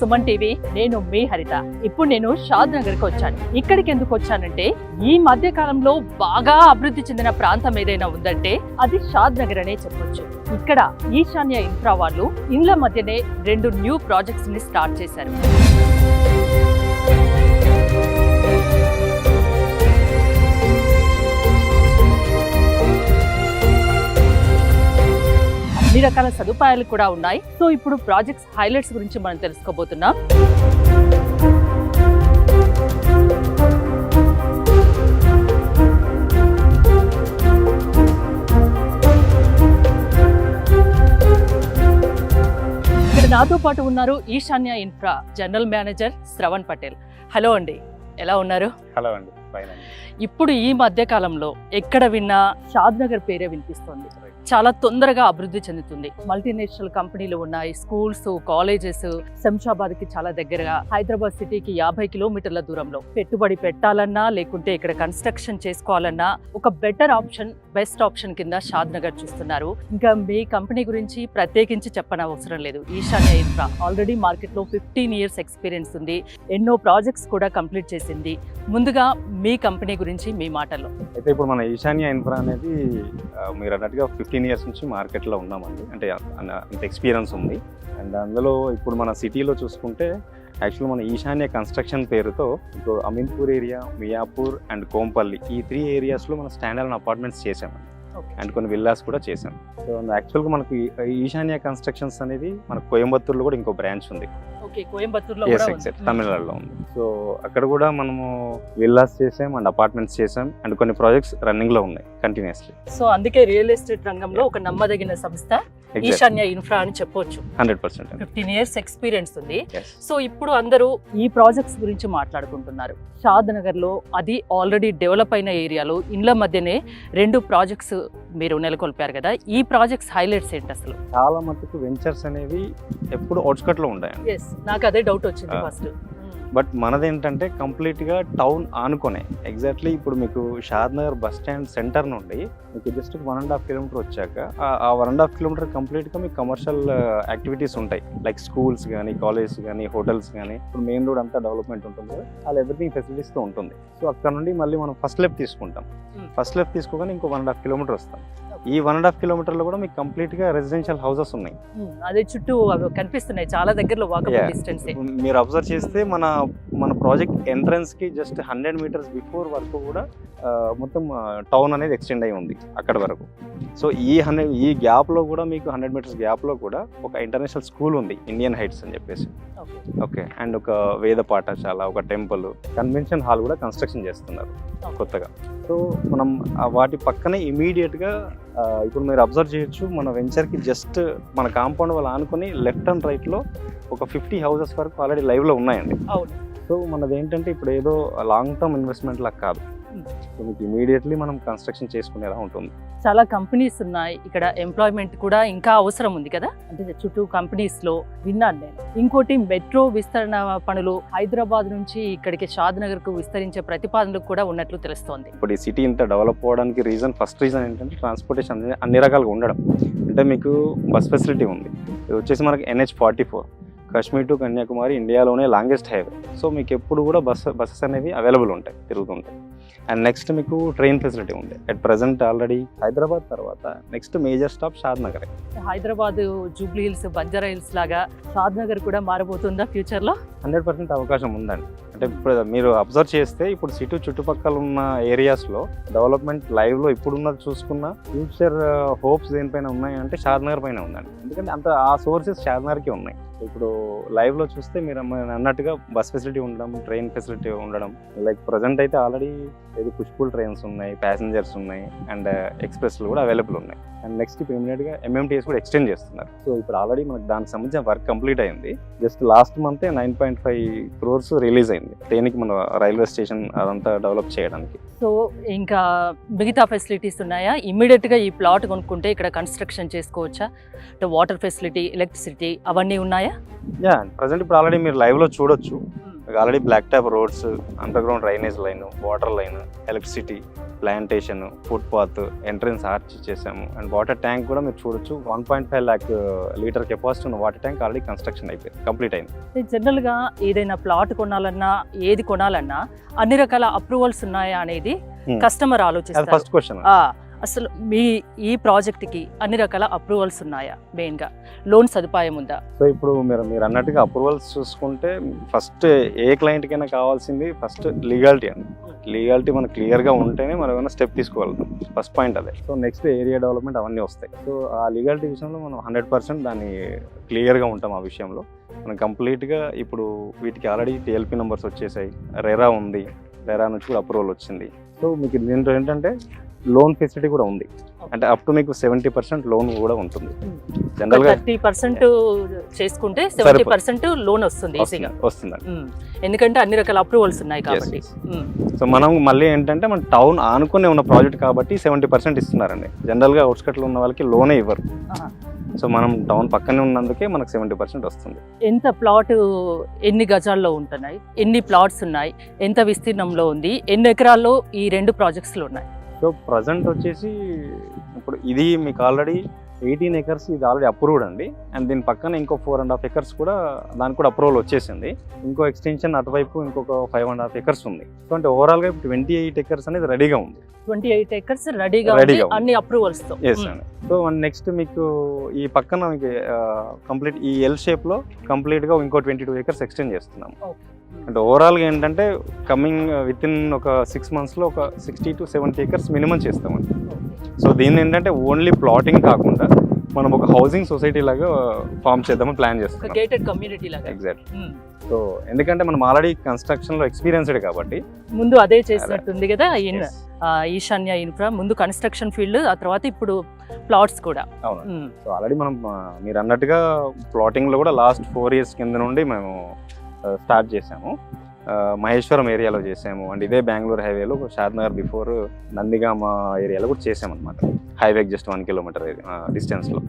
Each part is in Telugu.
సుమన్ టీవీ. నేను మీ హరిత. ఇప్పుడు నేను షాద్ నగర్ కి వచ్చాను. ఇక్కడికి ఎందుకు వచ్చానంటే, ఈ మధ్య కాలంలో బాగా అభివృద్ధి చెందిన ప్రాంతం ఏదైనా ఉందంటే అది షాద్ నగర్ అనే చెప్పొచ్చు. ఇక్కడ ఈశాన్య ఇన్ఫ్రా వాళ్ళు ఇండ్ల మధ్యనే 2 న్యూ ప్రాజెక్ట్స్ ని స్టార్ట్ చేశారు. అన్ని రకాల సదుపాయాలు కూడా ఉన్నాయి. సో ఇప్పుడు ప్రాజెక్ట్స్ హైలైట్స్ గురించి మనం తెలుసుకోబోతున్నాం. ఇక్కడ నాతో పాటు ఉన్నారు ఈశాన్య infra general manager Shravan Patel. Hello అండి, ఎలా ఉన్నారు? హలో అండి, ఇప్పుడు ఈ మధ్య కాలంలో ఎక్కడ విన్నా షాద్ నగర్ పేరే వినిపిస్తుంది. చాలా తొందరగా అభివృద్ధి చెందుతుంది. మల్టీనేషనల్ కంపెనీలు ఉన్నాయి, స్కూల్స్, కాలేజెస్. శంషాబాద్ కి చాలా దగ్గరగా, హైదరాబాద్ సిటీకి 50 కిలోమీటర్ల దూరంలో పెట్టుబడి పెట్టాలన్నా లేకుంటే ఇక్కడ కన్స్ట్రక్షన్ చేసుకోవాలన్నా ఒక బెటర్ ఆప్షన్, బెస్ట్ ఆప్షన్ కింద షాద్ నగర్ చూస్తున్నారు. ఇంకా మీ కంపెనీ గురించి ప్రత్యేకించి చెప్పనవసరం లేదు. ఈశాన్య ఇన్ఫ్రా ఆల్రెడీ మార్కెట్ లో 15 years ఎక్స్పీరియన్స్ ఉంది. ఎన్నో ప్రాజెక్ట్స్ కూడా కంప్లీట్ చేసింది. ముందుగా మీ కంపెనీ గురించి మీ మాటల్లో. అయితే ఇప్పుడు మన ఈశాన్య ఇన్ఫ్రా అనేది మీరు అన్నట్టుగా 15 years నుంచి మార్కెట్లో ఉన్నామండి. అంటే అంత ఎక్స్పీరియన్స్ ఉంది. అండ్ అందులో ఇప్పుడు మన సిటీలో చూసుకుంటే యాక్చువల్ మన ఈశాన్య కన్స్ట్రక్షన్ పేరుతో ఇప్పుడు అమీన్పూర్ ఏరియా, మియాపూర్ అండ్ కోంపల్లి, ఈ 3 areasలో మనం స్టాండర్డ్ అపార్ట్మెంట్స్ చేసామండి. అండ్ కొన్ని విల్లాస్ కూడా చేసాం. సో యాక్చువల్గా మనకి ఈశాన్య కన్స్ట్రక్షన్స్ అనేది మన కోయంబత్తూర్లో కూడా ఇంకో బ్రాంచ్ ఉంది. తమిళనాడులో ఉంది. సో అక్కడ కూడా మనము విల్లాస్ చేసాం అండ్ అపార్ట్మెంట్స్ చేసాం అండ్ కొన్ని ప్రాజెక్ట్స్ రన్నింగ్ లో ఉన్నాయి కంటిన్యూస్లీ. సో అందుకే రియల్ ఎస్టేట్ రంగంలో ఒక నమ్మదగిన సంస్థ ఈశాన్య ఇన్ఫ్రా అని చెప్పొచ్చు. 100%. 15 years ఎక్స్పీరియన్స్ ఉంది. సో ఇప్పుడు అందరూ ఈ ప్రాజెక్ట్స్ గురించి మాట్లాడుకుంటున్నారు. షాద్ నగర్ లో అది ఆల్రెడీ డెవలప్ అయిన ఏరియాలో ఇండ్ల మధ్యనే 2 ప్రాజెక్ట్స్ మీరు నెలకొల్పారు కదా. ఈ ప్రాజెక్ట్స్ హైలైట్స్ ఏంటి అసలు? చాలా మటుకు వెంచర్స్ అనేవి ఎప్పుడు అవుట్స్కట్ లో ఉంటాయి. నాకు అదే డౌట్ వచ్చింది ఫస్ట్. బట్ మనదేంటంటే కంప్లీట్గా టౌన్ ఆనుకునే. ఎగ్జాక్ట్లీ ఇప్పుడు మీకు షాద్ నగర్ బస్ స్టాండ్ సెంటర్ నుండి మీకు జస్ట్ 1.5 kilometer వచ్చాక ఆ 1.5 kilometer కంప్లీట్గా మీకు కమర్షియల్ యాక్టివిటీస్ ఉంటాయి. లైక్ స్కూల్స్ కానీ, కాలేజెస్ కానీ, హోటల్స్ కానీ. ఇప్పుడు మెయిన్ రోడ్ అంతా డెవలప్మెంట్ ఉంటుంది కదా, అది ఎవ్రీథింగ్ ఫెసిలిటీస్తో ఉంటుంది. సో అక్కడ నుండి మళ్ళీ మనం ఫస్ట్ లెఫ్ట్ తీసుకుంటాం. ఫస్ట్ లెఫ్ట్ తీసుకోగానే ఇంకో 1.5 kilometer వస్తాం. ఈ 1.5 kilometer లో కూడా మీకు కంప్లీట్ గా రెసిడెన్షియల్ హౌసెస్ ఉన్నాయి. అదే చుట్టూ కనిపిస్తున్నాయి, చాలా దగ్గరలో వాకబుల్ డిస్టెన్స్. మీరు అబ్జర్వ్ చేస్తే మన ప్రాజెక్ట్ ఎంట్రన్స్ కి జస్ట్ 100 meters బిఫోర్ వరకు కూడా మొత్తం టౌన్ అనేది ఎక్స్టెండ్ అయి ఉంది అక్కడ వరకు. సో ఈ గ్యాప్ లో కూడా మీకు 100 meters గ్యాప్ లో కూడా ఒక ఇంటర్నేషనల్ స్కూల్ ఉంది, ఇండియన్ హైట్స్ అని చెప్పేసి. ఓకే. అండ్ ఒక వేద పాఠశాల, ఒక టెంపుల్, కన్వెన్షన్ హాల్ కూడా కన్స్ట్రక్షన్ చేస్తున్నారు కొత్తగా. సో మనం వాటి పక్కనే ఇమీడియట్ గా ఇప్పుడు మీరు అబ్జర్వ్ చేయొచ్చు, మన వెంచర్ కి జస్ట్ మన కాంపౌండ్ వాళ్ళు ఆనుకొని లెఫ్ట్ అండ్ రైట్ లో ఒక 50 houses వరకు ఆల్రెడీ లైవ్ లో ఉన్నాయండి. సో మనది ఏంటంటే ఇప్పుడు ఏదో లాంగ్ టర్మ్ ఇన్వెస్ట్మెంట్ లాగా కాదు, మీకు ఇమీడియట్లీ మనం కన్స్ట్రక్షన్ చేసుకునేలా ఉంటుంది. చాలా కంపెనీస్ ఉన్నాయి ఇక్కడ, ఎంప్లాయ్మెంట్ కూడా ఇంకా అవసరం ఉంది కదా. అంటే చుట్టూ కంపెనీస్ లో విన్నాను నేను. ఇంకోటి మెట్రో విస్తరణ పనులు హైదరాబాద్ నుంచి ఇక్కడికి షాద్ నగర్ కు విస్తరించే ప్రతిపాదనలు కూడా ఉన్నట్లు తెలుస్తోంది. ఇప్పుడు ఈ సిటీ ఇంత డెవలప్ అవడానికి ఫస్ట్ రీజన్ ఏంటంటే ట్రాన్స్పోర్టేషన్ అన్ని రకాలుగా ఉండడం. అంటే మీకు బస్ ఫెసిలిటీ ఉంది. ఇది వచ్చేసి మనకి NH44, కాశ్మీర్ టు కన్యాకుమారి ఇండియాలోనే లాంగెస్ట్ హైవే. సో మీకు ఎప్పుడు కూడా బస్సెస్ అనేవి అవైలబుల్ ఉంటాయి, తిరుగుతుంటాయి. అండ్ నెక్స్ట్ మీకు ట్రైన్ ఫెసిలిటీ ఉంది. అట్ ప్రెసెంట్ ఆల్రెడీ హైదరాబాద్ తర్వాత next major stop Shadnagar. Hyderabad Jubilee Hills, Banjara Hills లాగా షాద్ నగర్ కూడా మారబోతుందా ఫ్యూచర్ లో? 100% అవకాశం ఉందండి. అంటే ఇప్పుడు మీరు అబ్జర్వ్ చేస్తే ఇప్పుడు సిటీ చుట్టుపక్కల ఉన్న ఏరియాస్ లో డెవలప్మెంట్ లైవ్ లో ఇప్పుడున్నది చూసుకున్న ఫ్యూచర్ హోప్స్ దేనిపైన ఉన్నాయంటే షాద్ నగర్ పైన ఉందండి. ఎందుకంటే అంత ఆ సోర్సెస్ షాద్ నగర్కి ఉన్నాయి. ఇప్పుడు లైవ్ లో చూస్తే మీరు అన్నట్టుగా బస్ ఫెసిలిటీ ఉండడం, ట్రైన్ ఫెసిలిటీ ఉండడం. లైక్ ప్రజెంట్ అయితే ఆల్రెడీ పుష్పుల్ ట్రైన్స్ ఉన్నాయి, ప్యాసింజర్స్ ఉన్నాయి, అండ్ ఎక్స్ప్రెస్లు కూడా అవైలబుల్ ఉన్నాయి. అండ్ నెక్స్ట్ ఇప్పుడు ఇమీడియట్ గా MMTS కూడా ఎక్స్టెండ్ చేస్తున్నారు. సో ఇప్పుడు ఆల్రెడీ మనకు దానికి సంబంధించిన వర్క్ కంప్లీట్ అయింది. Just last month 9.5 crores release అయింది దేనికి, మన రైల్వే స్టేషన్ అదంతా డెవలప్ చేయడానికి. సో ఇంకా మిగతా ఫెసిలిటీస్ ఉన్నాయా? ఇమీడియట్ గా ఈ ప్లాట్ కొనుక్కుంటే ఇక్కడ కన్స్ట్రక్షన్ చేసుకోవచ్చా? అంటే వాటర్ ఫెసిలిటీ, ఎలక్ట్రిసిటీ అవన్నీ ఉన్నాయా? ప్రజెంట్ ఇప్పుడు ఆల్రెడీ మీరు లైవ్ లో చూడొచ్చు. Already black top roads, underground drainage line, water line, electricity, plantation, footpath, entrance arch చేసాము. అండ్ వాటర్ ట్యాంక్ కూడా మీరు చూడొచ్చు, 1.5 lakh లీటర్ కెపాసిటీ ఉన్న వాటర్ ట్యాంక్ ఆల్రెడీ కన్స్ట్రక్షన్ అయిపోయింది, కంప్లీట్ అయింది. జనరల్గా ఏదైనా ప్లాట్ కొనాలన్నా ఏది కొనాలన్నా అన్ని రకాల అప్రూవల్స్ ఉన్నాయా అనేది కస్టమర్ అది ఆలోచిస్తారు. First question. అసలు మీ ఈ ప్రాజెక్ట్కి అన్ని రకాల అప్రూవల్స్ ఉన్నాయా? మెయిన్గా లోన్ సదుపాయం ఉందా? సో ఇప్పుడు మీరు అన్నట్టుగా అప్రూవల్స్ చూసుకుంటే ఫస్ట్ ఏ క్లయింట్కైనా కావాల్సింది ఫస్ట్ లీగాలిటీ అండి. లీగాలిటీ మనకు క్లియర్గా ఉంటేనే మనం ఏమైనా స్టెప్ తీసుకోగలుగుతాం. ఫస్ట్ పాయింట్ అదే. సో నెక్స్ట్ ఏరియా డెవలప్మెంట్ అవన్నీ వస్తాయి. సో ఆ లీగాలిటీ విషయంలో మనం 100% దాన్ని క్లియర్గా ఉంటాం. ఆ విషయంలో మనం కంప్లీట్గా ఇప్పుడు వీటికి ఆల్రెడీ టీఎల్పీ నెంబర్స్ వచ్చేసాయి, రెరా ఉంది, రెరా నుంచి కూడా అప్రూవల్ వచ్చింది. సో మీకు దీంట్లో ఏంటంటే లోన్ ఫెసిలిటీ కూడా ఉంది. అంటే అప్ టు మీకు 70% లోన్ కూడా ఉంటుంది. జనరల్గా 30% చేసుకుంటే 70% లోన్ వస్తుంది ఈజీగా వస్తుందండి, ఎందుకంటే అన్ని రకాల అప్రూవల్స్ ఉన్నాయి కాబట్టి. సో మనం మళ్ళీ ఏంటంటే మన టౌన్ ఆనుకునే ఉన్న ప్రాజెక్ట్ కాబట్టి 70% ఇస్తున్నారండి. జనరల్గా అవుట్స్కట్లో ఉన్న వాళ్ళకి లోనే ఇవ్వరు. సో మనం టౌన్ పక్కనే ఉన్నందుకే మనకు 70% వస్తుంది. ఎంత ప్లాట్, ఎన్ని గజాల్లో ఉంటున్నాయి, ఎన్ని ప్లాట్స్ ఉన్నాయి, ఎంత విస్తీర్ణంలో ఉంది, ఎన్ని ఎకరాల్లో ఈ 2 ప్రాజెక్ట్స్లో ఉన్నాయి? సో ప్రజెంట్ వచ్చేసి ఇప్పుడు ఇది మీకు ఆల్రెడీ 18 acres ఇది ఆల్రెడీ అప్రూవ్డ్ అండి. అండ్ దీని పక్కన ఇంకో 4.5 acres కూడా దానికి కూడా అప్రూవల్ వచ్చేసింది. ఇంకో ఎక్స్టెన్షన్ అటువైపు ఇంకొక 5.5 acres ఉంది. సో అంటే ఓవరాల్గా ఇప్పుడు 28 acres అనేది రెడీగా ఉంది. 28 acres రెడీగా ఉంది అన్ని అప్రూవల్స్తో. ఎస్ అండి. సో నెక్స్ట్ మీకు ఈ పక్కన మీకు కంప్లీట్ ఈ ఎల్ షేప్లో కంప్లీట్గా ఇంకో 22 acres ఎక్స్టెండ్ చేస్తున్నాం. అంటే ఓవరాల్గా ఏంటంటే కమింగ్ విత్ ఇన్ ఒక 6 monthsలో ఒక 60 to 70 acres మినిమం చేస్తామండి. సో దీన్ని ఏంటంటే ఓన్లీ ప్లాటింగ్ కాకుండా మనం ఒక హౌసింగ్ సొసైటీ లాగా ఫామ్ చేద్దామని ప్లాన్ చేస్తాం. గేటెడ్ కమ్యూనిటీ లాగా. ఎగ్జాక్ట్లీ. సో ఎందుకంటే మనం ఆల్రెడీ కన్స్ట్రక్షన్లో ఎక్స్పీరియన్స్డ్ కాబట్టి ముందు అదే చేసినట్టుంది కదా ఈశాన్య ఇన్ఫ్రా, ముందు కన్స్ట్రక్షన్ ఫీల్డ్, ఆ తర్వాత ఇప్పుడు ప్లాట్స్ కూడా. అవును. సో ఆల్రెడీ మనం మీరు అన్నట్టుగా ప్లాటింగ్లో కూడా లాస్ట్ 4 years కింద నుండి మేము స్టార్ట్ చేసాము. మహేశ్వరం ఏరియాలో చేసాము. అండ్ ఇదే బెంగళూరు హైవేలో షాద్నగర్ బిఫోర్ నందిగామ ఏరియాలో కూడా చేసామన్నమాట. హైవేకి జస్ట్ 1 kilometer డిస్టెన్స్లో.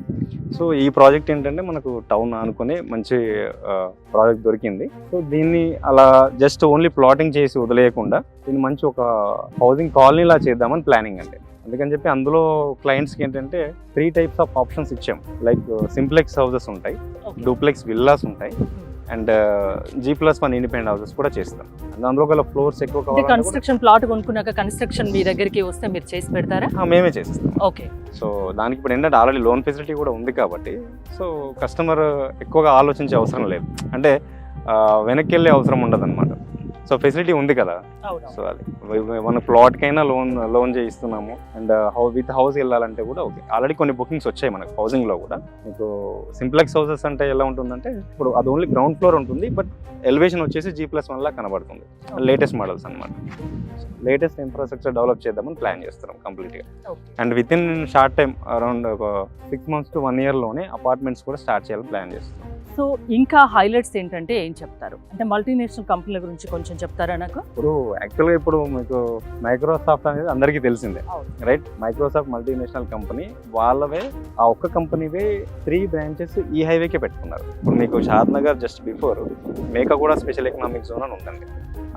సో ఈ ప్రాజెక్ట్ ఏంటంటే మనకు టౌన్ ఆనుకుని మంచి ప్రాజెక్ట్ దొరికింది. సో దీన్ని అలా జస్ట్ ఓన్లీ ప్లాటింగ్ చేసి వదిలేయకుండా దీన్ని మంచి ఒక హౌసింగ్ కాలనీలా చేద్దామని ప్లానింగ్ అంటే. అందుకని చెప్పి అందులో క్లయింట్స్కి ఏంటంటే 3 types ఆఫ్ ఆప్షన్స్ ఇచ్చాం. లైక్ సింప్లెక్స్ హౌసెస్ ఉంటాయి, డూప్లెక్స్ విల్లాస్ ఉంటాయి, అండ్ G+1 ఇండిపెండెంట్ హౌసెస్ కూడా చేస్తాం. అందులో గల ఫ్లోర్స్ ఎక్కువ కావాలి. కన్స్ట్రక్షన్ ప్లాట్ కొనుక్కున్నాక కన్స్ట్రక్షన్ మీ దగ్గరికి వస్తే మీరు చేసి పెడతారా? మేమే చేస్తాం. ఓకే. సో దానికి ఇప్పుడు ఏంటంటే ఆల్రెడీ లోన్ ఫెసిలిటీ కూడా ఉంది కాబట్టి సో కస్టమర్ ఎక్కువగా ఆలోచించే అవసరం లేదు. అంటే వెనక్కి వెళ్ళే అవసరం ఉండదు అనమాట. సో ఫెసిలిటీ ఉంది కదా. సో అది మన ప్లాట్కైనా లోన్ చేయిస్తున్నాము. అండ్ విత్ హౌస్ వెళ్ళాలంటే కూడా ఓకే. ఆల్రెడీ కొన్ని బుకింగ్స్ వచ్చాయి మనకు హౌసింగ్లో కూడా. మీకు సింప్లెక్స్ హౌసెస్ అంటే ఎలా ఉంటుందంటే ఇప్పుడు అది ఓన్లీ గ్రౌండ్ ఫ్లోర్ ఉంటుంది, బట్ ఎలివేషన్ వచ్చేసి G+1 లా కనబడుతుంది. లేటెస్ట్ మోడల్స్ అనమాట. లేటెస్ట్ ఇన్ఫ్రాస్ట్రక్చర్ డెవలప్ చేద్దామని ప్లాన్ చేస్తున్నాం కంప్లీట్గా. And with in short time around ఒక 6 months to 1 yearలోనే అపార్ట్మెంట్స్ కూడా స్టార్ట్ చేయాలని ప్లాన్ చేస్తున్నాం. సో ఇంకా హైలైట్స్ ఏంటంటే ఏం చెప్తారు? అంటే మల్టీనేషనల్ కంపెనీల గురించి కొంచెం చెప్తారా నాకు? ఇప్పుడు యాక్చువల్గా ఇప్పుడు మీకు మైక్రోసాఫ్ట్ అనేది అందరికీ తెలిసిందే, రైట్? Microsoft multinational company. వాళ్ళవే ఆ ఒక్క కంపెనీవే 3 branches ఈ హైవేకే పెట్టుకున్నారు. ఇప్పుడు మీకు షాద్నగర్ జస్ట్ బిఫోర్ మేకా కూడా స్పెషల్ ఎకనామిక్ జోన్ అని ఉందండి.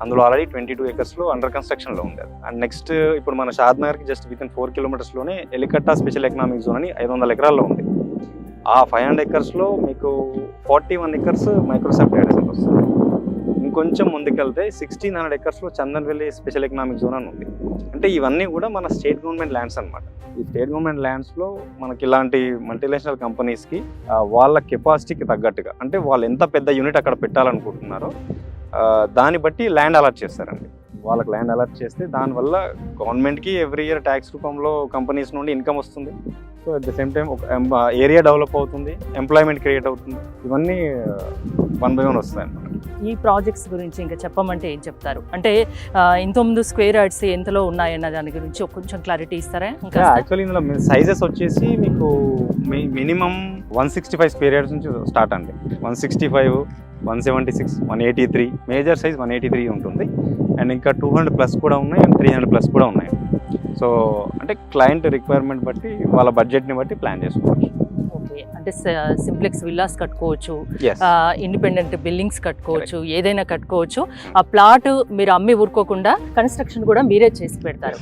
అందులో ఆల్రెడీ 22 acresలో అండర్ కన్స్ట్రక్షన్లో ఉంది. అండ్ నెక్స్ట్ ఇప్పుడు మన షాద్నగర్కి జస్ట్ విత్ ఇన్ 4 kilometersలోనే ఎలికట్టా స్పెషల్ ఎకనామిక్ జోన్ అని 500 acres ఉంది. ఆ 500 acresలో మీకు 41 acres మైక్రోసాఫ్ట్ డేటా సెంటర్ వస్తుంది. ఇంకొంచెం ముందుకెళ్తే 1600 acresలో చందన్వెల్లి స్పెషల్ ఎకనామిక్ జోన్ అని ఉంది. అంటే ఇవన్నీ కూడా మన స్టేట్ గవర్నమెంట్ ల్యాండ్స్ అనమాట. ఈ స్టేట్ గవర్నమెంట్ ల్యాండ్స్లో మనకి ఇలాంటి మల్టీనేషనల్ కంపెనీస్కి వాళ్ళ కెపాసిటీకి తగ్గట్టుగా, అంటే వాళ్ళు ఎంత పెద్ద యూనిట్ అక్కడ పెట్టాలనుకుంటున్నారో దాన్ని బట్టి ల్యాండ్ అలాట్ చేస్తారండి. వాళ్ళకి ల్యాండ్ అలాట్ చేస్తే దానివల్ల గవర్నమెంట్కి ఎవ్రీ ఇయర్ ట్యాక్స్ రూపంలో కంపెనీస్ నుండి ఇన్కమ్ వస్తుంది. So at the same time ఒక ఏరియా డెవలప్ అవుతుంది, ఎంప్లాయ్మెంట్ క్రియేట్ అవుతుంది. ఇవన్నీ 1 by 1 వస్తాయి అన్నమాట. ఈ ప్రాజెక్ట్స్ గురించి ఇంకా చెప్పమంటే ఏం చెప్తారు? అంటే ఇంతకుముందు స్క్వేర్ యార్డ్స్ ఎంతలో ఉన్నాయన్న దాని గురించి కొంచెం క్లారిటీ ఇస్తారా? యాక్చువల్లీ ఇందులో సైజెస్ వచ్చేసి మీకు మినిమం 165 స్క్వేర్ యార్డ్స్ నుంచి స్టార్ట్ అండి. 165, 176, 183, మేజర్ సైజ్ 183 ఉంటుంది. అండ్ ఇంకా 200+ కూడా ఉన్నాయి, అండ్ 300+ కూడా ఉన్నాయి. సో అంటే క్లయింట్ రిక్వైర్మెంట్ బట్టి వాళ్ళ బడ్జెట్ని బట్టి ప్లాన్ చేసుకోవచ్చు. ఓకే. అంటే అంటే సింప్లెక్స్ విల్లాస్ కట్టుకోవచ్చు, Yes. ఇండిపెండెంట్ బిల్డింగ్స్ కట్టుకోవచ్చు, ఏదైనా కట్టుకోవచ్చు. ఆ ప్లాట్ మీరు అమ్మి ఊరుకోకుండా కన్స్ట్రక్షన్ కూడా మీరే చేసి పెడతారు.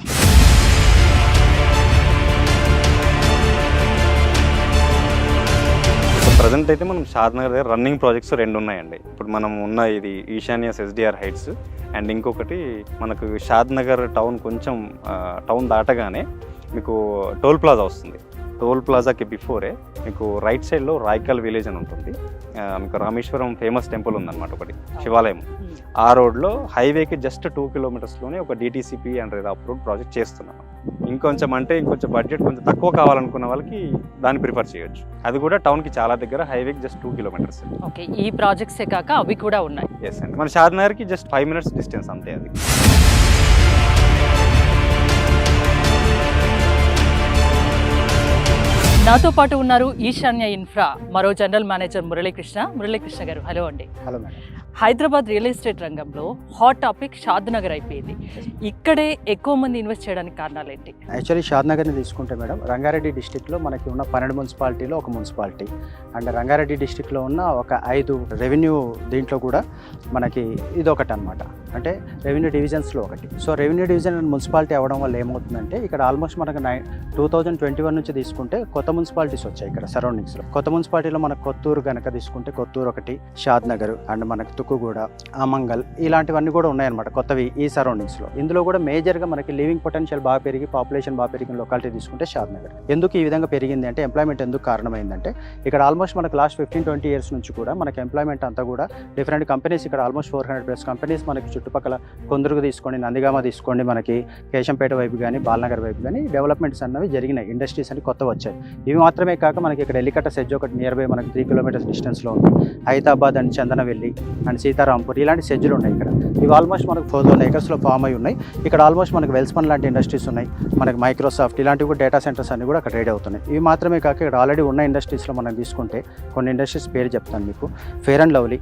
ప్రజెంట్ అయితే మనం షాద్నగర్ దగ్గర రన్నింగ్ ప్రాజెక్ట్స్ 2 ఉన్నాయండి. ఇప్పుడు మనం ఉన్న ఇది ఈశాన్యస్ ఎస్డిఆర్ హైట్స్ అండ్ ఇంకొకటి మనకు షాద్నగర్ టౌన్ కొంచెం టౌన్ దాటగానే మీకు టోల్ ప్లాజా వస్తుంది. టోల్ ప్లాజాకి బిఫోరే మీకు రైట్ సైడ్లో రాయకల్ విలేజ్ అని ఉంటుంది. మీకు రామేశ్వరం ఫేమస్ టెంపుల్ ఉందన్నమాట, ఒకటి శివాలయం. ఆ రోడ్లో హైవేకి జస్ట్ 2 కిలోమీటర్స్లోనే ఒక DTCP and RERA approved project చేస్తున్నాను. ఇంకొంచెం బడ్జెట్ కొంచెం తక్కువ కావాలనుకున్న వాళ్ళకి దాన్ని ప్రిఫర్ చేయొచ్చు. అది కూడా టౌన్కి చాలా దగ్గర, హైవేకి జస్ట్ 2 కిలోమీటర్స్. ఓకే, ఈ ప్రాజెక్ట్సే కాక అవి కూడా ఉన్నాయి. ఎస్ అండి, మన షాద్నగర్కి జస్ట్ 5 మినిట్స్ డిస్టెన్స్ అంతే అది. నాతో పాటు ఉన్నారు ఈశాన్య ఇన్ఫ్రా మరో జనరల్ మేనేజర్ మురళీకృష్ణ గారు. హలో అండి. Hello madam. Hyderabad real estate రంగంలో హాట్ టాపిక్ షాద్నగర్ అయిపోయింది. ఇక్కడే ఎక్కువ మంది ఇన్వెస్ట్ చేయడానికి కారణాలు ఏంటి? యాక్చువల్లీ షాద్నగర్ని తీసుకుంటే మేడం, రంగారెడ్డి డిస్టిక్లో మనకి ఉన్న 12 మున్సిపాలిటీలో ఒక మున్సిపాలిటీ, అండ్ రంగారెడ్డి డిస్టిక్లో ఉన్న ఒక 5 రెవెన్యూ దీంట్లో కూడా మనకి ఇదొకటి అనమాట, అంటే రెవెన్యూ డివిజన్స్లో ఒకటి. So revenue division and municipality అవ్వడం వల్ల ఏమవుతుందంటే ఇక్కడ ఆల్మోస్ట్ మనకు 2021 నుంచి తీసుకుంటే కొత్త మున్సిపాలిటీస్ వచ్చాయి ఇక్కడ సరౌండింగ్స్లో. కొత్త మున్సిపాలిటీలో మనకు కొత్తూరు కనుక తీసుకుంటే కొత్తూరు ఒకటి, షాద్నగర్ అండ్ మనకి తుక్కుగూడ, ఆమంగల్ ఇలాంటివన్నీ కూడా ఉన్నాయన్నమాట కొత్తవి ఈ సరౌండింగ్స్లో. ఇందులో కూడా మేజర్గా మనకి లివింగ్ పొటెన్షియల్ బాగా పెరిగి పాపులేషన్ బాగా పెరిగిన లొకాలిటీ తీసుకుంటే షాద్నగర్. ఎందుకు ఈ విధంగా పెరిగింది అంటే ఎంప్లాయ్మెంట్ ఎందుకు కారణమైందంటే ఇక్కడ ఆల్మోస్ట్ మనకు లాస్ట్ 15-20 ఇయర్స్ నుంచి కూడా మనకి ఎంప్లాయ్మెంట్ అంతా కూడా డిఫరెంట్ కంపెనీస్ ఇక్కడ ఆల్మోస్ట్ 400+ కంపెనీస్ మనకి చుట్టుపక్కల కొందరుగు తీసుకోండి, నందిగామ తీసుకోండి, మనకి కేశంపేట వైపు కానీ బాలనగర్ వైపు కానీ డెవలప్మెంట్స్ అన్నవి జరిగినాయి. ఇండస్ట్రీస్ అని కొత్త వచ్చాయి. ఇవి మాత్రమే కాక మనకి ఇక్కడ ఎల్లికట్ట సెజ్ ఒకటి నియర్ బై మనకి 3 కిలోమీటర్స్ డిస్టెన్స్లో ఉంది. హైదరాబాద్ అండ్ చందనవెల్లి అండ్ సీతారాంపూర్ ఇలాంటి సెజ్జులు ఉన్నాయి ఇక్కడ. ఇవి ఆల్మోస్ట్ మనకు 4,000 acresలో ఫామ్ అయి ఉన్నాయి. ఇక్కడ ఆల్మోస్ట్ మనకు వెల్స్పన్ లాంటి ఇండస్ట్రీస్ ఉన్నాయి, మనకి మైక్రోసాఫ్ట్ ఇలాంటివి కూడా డేటా సెంటర్స్ అన్ని కూడా అక్కడ రెడీ అవుతున్నాయి. ఇవి మాత్రమే కాక ఇక్కడ ఆల్రెడీ ఉన్న ఇండస్ట్రీస్లో మనం తీసుకుంటే కొన్ని ఇండస్ట్రీస్ పేరు చెప్తాను మీకు. ఫెయిర్ అండ్ లవ్లీ,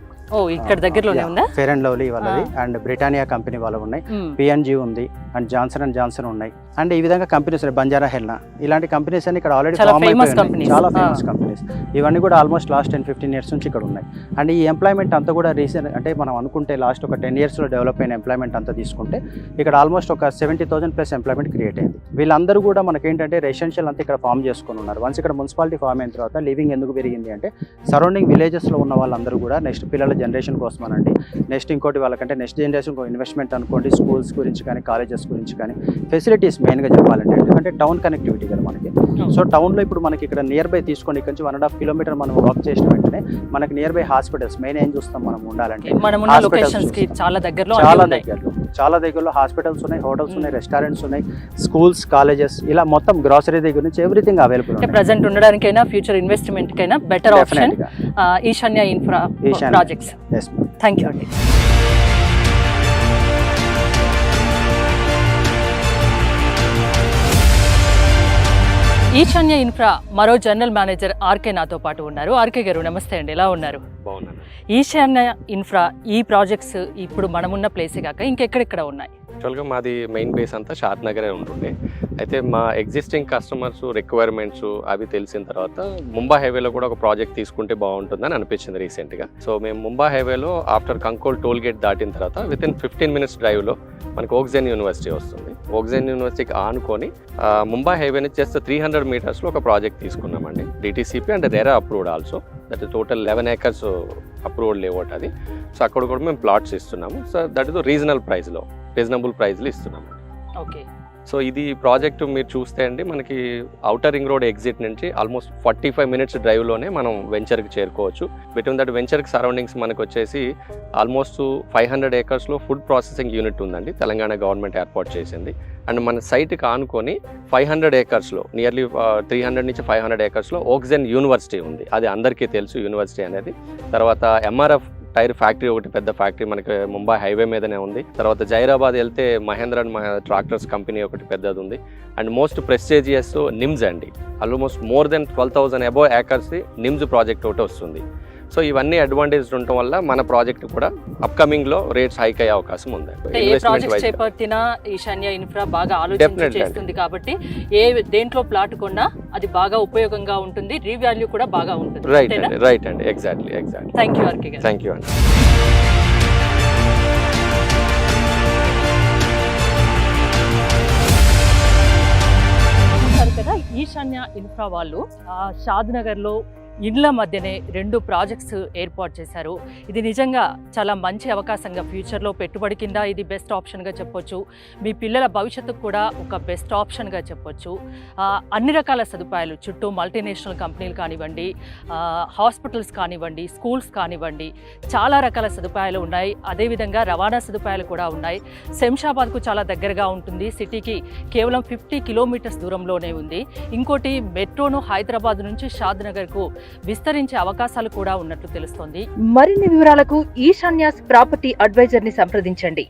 ఇక్కడ దగ్గరలోనే ఉందా? ఫెయిర్ అండ్ లవ్లీ వాళ్ళది, అండ్ బ్రిటానియా కంపెనీ వాళ్ళవి ఉన్నాయి, పిఎన్జీ ఉంది, అండ్ జాన్సన్ ఉన్నాయి. అండ్ ఈ విధంగా కంపెనీస్ ఉన్నాయి, బంజారా హెల్నా ఇలాంటి కంపెనీస్ అన్ని ఇక్కడ ఆల్రెడీ ఫామ్ అయిపోయినాయి. చాలా ఫేమస్ కంపెనీస్ ఇవన్నీ కూడా ఆల్మోస్ట్ లాస్ట్ 10-15 ఇయర్స్ నుంచి ఇక్కడ ఉన్నాయి. అండ్ ఈ ఎంప్లాయ్మెంట్ అంతా కూడా రీసెంట్ అంటే మనం అనుకుంటే లాస్ట్ ఒక 10 ఇయర్స్లో డెవలప్ అయిన ఎంప్లాయ్మెంట్ అంతా తీసుకుంటే ఇక్కడ ఆల్మోస్ట్ ఒక 70,000+ ఎంప్లాయ్మెంట్ క్రియేట్ అయింది. వీళ్ళందరూ కూడా మనకేంటంటే రెసిడెన్షియల్ అంతా ఇక్కడ ఫామ్ చేసుకొని ఉన్నారు. వన్స్ ఇక్కడ మున్సిపాలిటీ ఫామ్ అయిన తర్వాత లివింగ్ ఎందుకు పెరిగింది అంటే సరౌండింగ్ విలేజెస్లో ఉన్న వాళ్ళందరూ కూడా నెక్స్ట్ పిల్లల జనరేషన్ కోసం అనండి, నెక్స్ట్ ఇంకోటి వాళ్ళకంటే నెక్స్ట్ జనరేషన్ ఇన్వెస్ట్మెంట్ అనుకోండి, స్కూల్స్ గురించి కానీ కాలేజెస్ గురించి కానీ ఫెసిలిటీస్ మెయిన్గా చెప్పాలంటే, ఎందుకంటే టౌన్ కనెక్టివిటీ కదా మనకి. సో టౌన్లో ఇప్పుడు మనకి ఇక్కడ నియర్ బై తీసుకోండి, ఇక్కడ నుంచి 1.5 కిలోమీటర్ మనం వాక్ చేసిన వెంటనే మనకి నియర్ బై హాస్పిటల్స్ మెయిన్ ఏం చూస్తాం మనం ఉండాలంటే చాలా దగ్గరలో హాస్పిటల్స్ ఉన్నాయి, హోటల్స్ ఉన్నాయి, రెస్టారెంట్స్ ఉన్నాయి, స్కూల్స్, కాలేజెస్ ఇలా మొత్తం గ్రాసరీ దగ్గర నుంచి ఎవ్రీథింగ్ అవైలబుల్. ప్రెజెంట్ ఉండడానికైనా ఫ్యూచర్ ఇన్వెస్ట్మెంట్ కైనా better option Eshanya Infra projects. Thank you అండి. ఈశాన్య ఇన్ఫ్రా మరో జనరల్ మేనేజర్ ఆర్కే నాతో పాటు ఉన్నారు. ఆర్కే గారు నమస్తే అండి, ఎలా ఉన్నారు? బాగున్నాను. ఈశాన్య ఇన్ఫ్రా ఈ ప్రాజెక్ట్స్ ఇప్పుడు మనమున్న ప్లేసే కాక ఇంకెక్కడెక్కడ ఉన్నాయి? యాక్చువల్గా మాది మెయిన్ బేస్ అంతా షాద్నగరే ఉంటుండే. అయితే మా ఎగ్జిస్టింగ్ కస్టమర్స్ రిక్వైర్మెంట్స్ అవి తెలిసిన తర్వాత ముంబై హైవేలో కూడా ఒక ప్రాజెక్ట్ తీసుకుంటే బాగుంటుందని అనిపించింది రీసెంట్గా. సో మేము ముంబై హైవేలో ఆఫ్టర్ కంకోల్ టోల్ గేట్ దాటిన తర్వాత వితిన్ 15 minutes డ్రైవ్లో మనకు ఓక్జెన్ యూనివర్సిటీ వస్తుంది. ఓక్జెన్ యూనివర్సిటీకి ఆనుకొని ముంబై హైవే నుంచి జస్ట్ 300 మీటర్స్లో ఒక ప్రాజెక్ట్ తీసుకున్నామండి. DTCP and RERA approved also. That total 11 acres approved layout అది. సో అక్కడ కూడా మేము ప్లాట్స్ ఇస్తున్నాము. సో దట్ ఇస్ రీజనబుల్ ప్రైజ్లు ఇస్తున్నాము. ఓకే. సో ఇది ప్రాజెక్ట్ మీరు చూస్తే అండి మనకి ఔటర్ రింగ్ రోడ్ ఎగ్జిట్ నుంచి ఆల్మోస్ట్ 45 minutes డ్రైవ్లోనే మనం వెంచర్కి చేరుకోవచ్చు. బిట్వీన్ దట్ వెంచర్కి సరౌండింగ్స్ మనకు వచ్చేసి ఆల్మోస్ట్ 500 acresలో ఫుడ్ ప్రాసెసింగ్ యూనిట్ ఉందండి, తెలంగాణ గవర్నమెంట్ ఏర్పాటు చేసింది. అండ్ మన సైట్కి ఆనుకొని 500 acresలో నియర్లీ 300 నుంచి 500 acresలో ఓక్జెన్ యూనివర్సిటీ ఉంది. అది అందరికీ తెలుసు యూనివర్సిటీ అనేది. తర్వాత ఎంఆర్ఎఫ్ టైర్ ఫ్యాక్టరీ ఒకటి పెద్ద ఫ్యాక్టరీ మనకి ముంబై హైవే మీదనే ఉంది. తర్వాత జైరాబాద్ వెళ్తే మహేంద్ర అండ్ ట్రాక్టర్స్ కంపెనీ ఒకటి పెద్దది ఉంది. అండ్ మోస్ట్ ప్రెస్టీజియస్ నిమ్స్ అండి, almost more than 12,000 above acres NIMS project ఒకటి వస్తుంది. సో ఇవన్నీ అడ్వాంటేజ్ ఉండటం వల్ల మన ప్రాజెక్ట్ కూడా అప్కమింగ్లో రేట్స్ హైక్ అయ్యే అవకాశం ఉంది. అంటే ఏ ప్రాజెక్ట్ చేపట్టినా ఈశాన్య ఇన్ఫ్రా బాగా ఆలోచించి Definitely. చేస్తుంది కాబట్టి ఏ దేంట్లో ప్లాట్ కొన్నా అది బాగా ఉపయోగంగా ఉంటుంది, రీవాల్యూ కూడా బాగా ఉంటుంది. రైట్ అండి, ఎగ్జాక్ట్లీ. థ్యాంక్ యూ ఆర్కే గారు. థ్యాంక్ యూ అండి. చూశారు కదా, ఈశాన్య ఇన్ఫ్రా వాళ్ళు షాద్ నగర్ లో ఇండ్ల మధ్యనే 2 ప్రాజెక్ట్స్ ఏర్పాటు చేశారు. ఇది నిజంగా చాలా మంచి అవకాశంగా, ఫ్యూచర్లో పెట్టుబడి కింద ఇది బెస్ట్ ఆప్షన్గా చెప్పొచ్చు, మీ పిల్లల భవిష్యత్తుకు కూడా ఒక బెస్ట్ ఆప్షన్గా చెప్పొచ్చు. అన్ని రకాల సదుపాయాలు చుట్టూ మల్టీనేషనల్ కంపెనీలు కానివ్వండి, హాస్పిటల్స్ కానివ్వండి, స్కూల్స్ కానివ్వండి, చాలా రకాల సదుపాయాలు ఉన్నాయి. అదేవిధంగా రవాణా సదుపాయాలు కూడా ఉన్నాయి. శంషాబాద్కు చాలా దగ్గరగా ఉంటుంది, సిటీకి కేవలం 50 కిలోమీటర్స్ దూరంలోనే ఉంది. ఇంకోటి మెట్రోను హైదరాబాద్ నుంచి షాద్ నగర్కు విస్తరించే అవకాశాలు కూడా ఉన్నట్లు తెలుస్తోంది. మరిన్ని వివరాలకు ఈశాన్యాస్ ప్రాపర్టీ అడ్వైజర్ ని సంప్రదించండి.